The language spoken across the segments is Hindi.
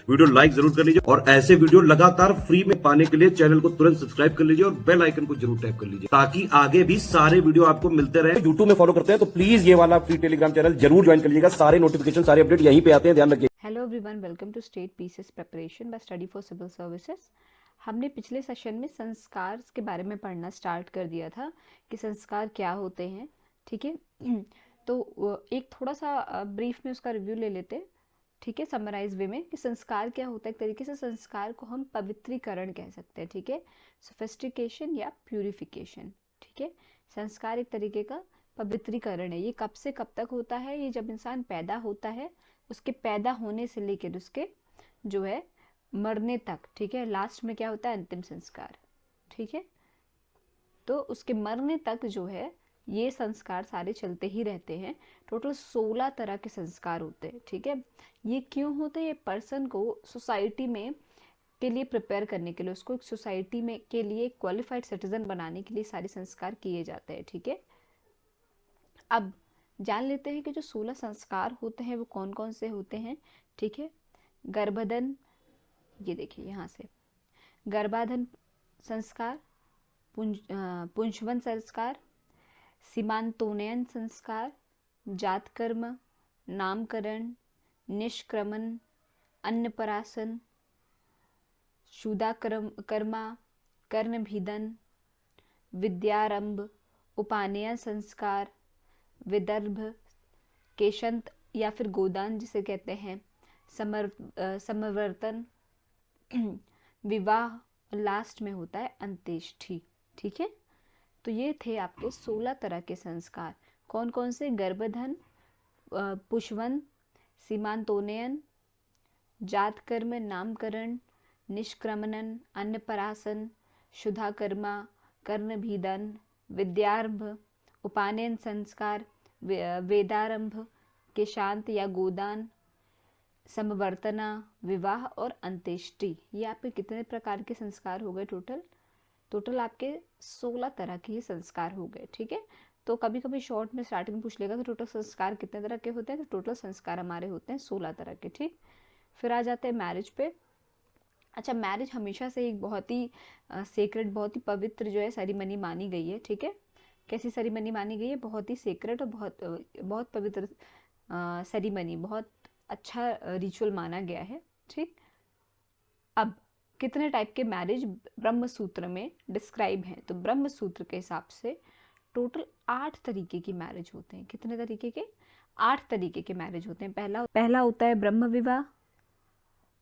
वीडियो लाइक जरूर कर लीजिए और ऐसे वीडियो लगातार फ्री में पाने के लिए चैनल को तुरंत सब्सक्राइब कर लीजिए और बेल आइकन को जरूर टैप कर लीजिए ताकि आगे भी सारे वीडियो आपको मिलते रहे। यूट्यूब में फॉलो करते हैं तो प्लीज ये वाला फ्री टेलीग्राम चैनल जरूर ज्वाइन कर लीजिएगा। सारे नोटिफिकेशन सारे अपडेट यहीं पे आते हैं, ध्यान रखिए। Hello everyone, welcome to state PCS preparation by study for civil services. हमने पिछले सेशन में संस्कार के बारे में पढ़ना स्टार्ट कर दिया था कि संस्कार क्या होते हैं। ठीक है, तो एक थोड़ा सा ब्रीफ में उसका रिव्यू ले लेते हैं। ठीक है, समराइज वे में कि संस्कार क्या होता है। एक तरीके से संस्कार को हम पवित्रीकरण कह सकते हैं। ठीक है, सोफिस्टिकेशन या प्यूरिफिकेशन। ठीक है, संस्कार एक तरीके का पवित्रीकरण है। ये कब से कब तक होता है? ये जब इंसान पैदा होता है, उसके पैदा होने से लेकर उसके जो है मरने तक। ठीक है, लास्ट में क्या होता है? अंतिम संस्कार। ठीक है, तो उसके मरने तक जो है ये संस्कार सारे चलते ही रहते हैं। टोटल 16 तरह के संस्कार होते हैं। ठीक है, ये क्यों होते हैं? ये पर्सन को सोसाइटी में के लिए प्रिपेयर करने के लिए, उसको एक सोसाइटी में के लिए क्वालिफाइड सिटीजन बनाने के लिए सारे संस्कार किए जाते हैं। ठीक है, अब जान लेते हैं कि जो 16 संस्कार होते हैं वो कौन कौन से होते हैं। ठीक है, गर्भधान, ये देखिए यहाँ से गर्भाधान संस्कार, पुंजवन संस्कार, सीमांतोन्नयन संस्कार, जातकर्म, नामकरण, निष्क्रमण, अन्नप्राशन, शूदाकर्मा, कर्णभिदन, विद्यारंभ, उपनयन संस्कार, विदर्भ, केशंत या फिर गोदान जिसे कहते हैं, समवर्तन, विवाह, लास्ट में होता है अंत्येष्टि। ठीक है, तो ये थे आपके 16 तरह के संस्कार। कौन कौन से? गर्भधान, पुष्वन, सीमांतोन्नयन, जातकर्म, नामकरण, निष्क्रमणन, अन्नप्राशन, शुद्धाकर्मा, कर्णभिदन, विद्यारंभ, उपनयन संस्कार, वेदारंभ, केशांत या गोदान, समवर्तना, विवाह और अंत्येष्टि। ये आपके कितने प्रकार के संस्कार हो गए? टोटल आपके 16 तरह के ही संस्कार हो गए। ठीक है, तो कभी कभी शॉर्ट में स्टार्टिंग में पूछ लेगा कि टोटल संस्कार कितने तरह के होते हैं, तो टोटल संस्कार हमारे होते हैं 16 तरह के। ठीक, फिर आ जाते हैं मैरिज पे। अच्छा, मैरिज हमेशा से एक बहुत ही सेक्रेट, बहुत ही पवित्र जो है सेरेमनी मानी गई है। ठीक है, कैसी सेरेमनी मानी गई है? बहुत ही सेक्रेट और बहुत पवित्र सेरेमनी, बहुत अच्छा रिचुअल माना गया है। ठीक, अब कितने टाइप के मैरिज ब्रह्म सूत्र में डिस्क्राइब हैं? तो ब्रह्म सूत्र के हिसाब से टोटल 8 तरीके की मैरिज होते हैं। कितने तरीके के? 8 तरीके के मैरिज होते हैं। पहला होता है ब्रह्म विवाह।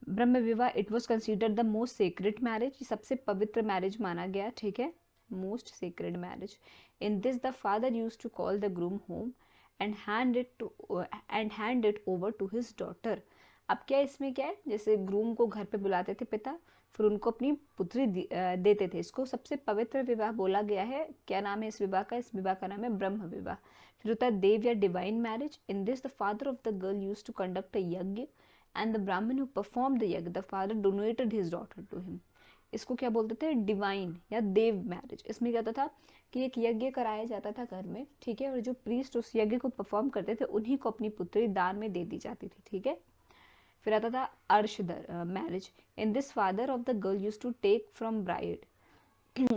ब्रह्म विवाह it was considered the most sacred marriage, सबसे पवित्र मैरिज माना गया। ठीक है, most sacred marriage. In this the father used to call the groom home and hand it over to his daughter. अब क्या इसमें क्या है? जैसे ग्रूम को घर पे बुलाते थे पिता, फिर उनको अपनी पुत्री देते थे। इसको सबसे पवित्र विवाह बोला गया है। क्या नाम है इस विवाह का? इस विवाह का नाम है ब्रह्म विवाह। फिर होता है देव या divine marriage. In this the father of the girl used to conduct a yajna and the Brahmin who performed the yagya, the father donated his daughter to him. इसको क्या बोलते थे? डिवाइन या देव मैरिज। इसमें क्या होता था कि एक यज्ञ कराया जाता था घर में। ठीक है, और जो प्रीस्ट उस यज्ञ को परफॉर्म करते थे उन्हीं को अपनी पुत्री दान में दे दी जाती थी। ठीक है, फिर आता था अर्श marriage. In this father of the girl used to take from bride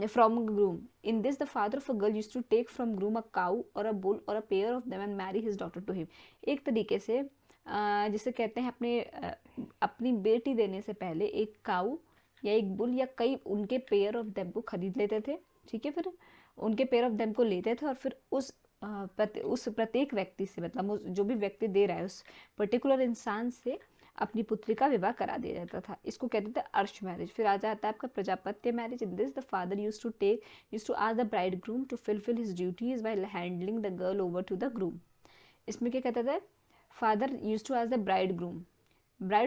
from groom. In this, the father of a girl used to take from groom a cow or a bull or a pair of them and marry his daughter to him. एक तरीके से जिसे कहते हैं अपनी बेटी देने से पहले एक काऊ या एक बुल या कई उनके पेयर ऑफ देम को खरीद लेते थे। ठीक है, फिर उनके पेयर ऑफ देम को लेते थे और फिर उस प्रत्येक व्यक्ति से, मतलब जो भी व्यक्ति दे रहा है उस पर्टिकुलर इंसान से अपनी पुत्री का विवाह करा दिया जाता था। इसको कहते थे अर्श मैरिज। फिर आ जाता है आपका Prajapatya marriage. In this the father used to ask the bride groom to fulfil his duties while handling the girl over to the groom. इसमें क्या कहता था? Father used to ask the bride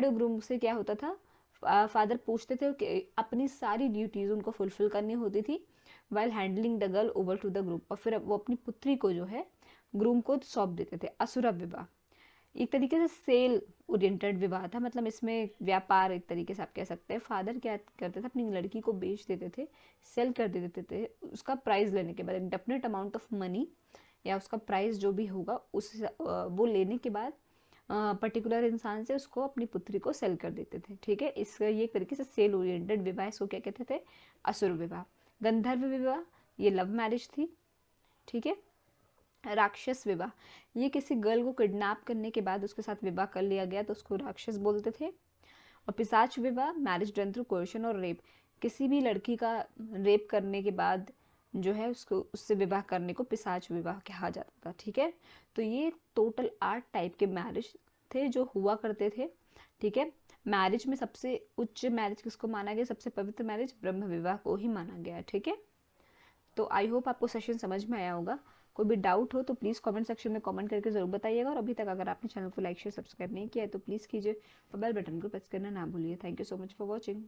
groom से क्या होता था? फादर पूछते थे कि अपनी सारी ड्यूटीज उनको फुलफिल करनी होती थी while handling the girl over to the groom, और फिर वो अपनी पुत्री को जो है ग्रूम को सौंप देते थे। असुरा विवाह एक तरीके से सेल ओरिएंटेड विवाह था, मतलब इसमें व्यापार एक तरीके से आप कह सकते हैं। फादर क्या करते थे? अपनी लड़की को बेच देते थे, सेल कर देते थे। उसका प्राइस लेने के बाद, डेफिनेट अमाउंट ऑफ मनी या उसका प्राइस जो भी होगा उस वो लेने के बाद पर्टिकुलर इंसान से उसको अपनी पुत्री को सेल कर देते थे। ठीक है, इस ये एक तरीके से सेल ओरिएंटेड विवाह, इसको क्या कहते थे? असुर विवाह। गंधर्व विवाह, ये लव मैरिज थी। ठीक है। राक्षस विवाह, ये किसी गर्ल को किडनैप करने के बाद उसके साथ विवाह कर लिया गया तो उसको राक्षस बोलते थे। और पिशाच विवाह, मैरिज डन थ्रू कोर्शन और रेप, किसी भी लड़की का रेप करने के बाद जो है उसको उससे विवाह करने को पिशाच विवाह कहा जाता था। ठीक है, तो ये टोटल 8 टाइप के मैरिज थे जो हुआ करते थे। ठीक है, मैरिज में सबसे उच्च मैरिज किसको माना गया? सबसे पवित्र मैरिज ब्रह्म विवाह को ही माना गया। ठीक है, तो आई होप आपको सेशन समझ में आया होगा। कोई भी डाउट हो तो प्लीज़ कमेंट सेक्शन में कमेंट करके ज़रूर बताइएगा। और अभी तक अगर आपने चैनल को लाइक शेयर सब्सक्राइब नहीं किया है तो प्लीज़ कीजिए और बेल बटन को प्रेस करना ना भूलिए। Thank you so much for watching.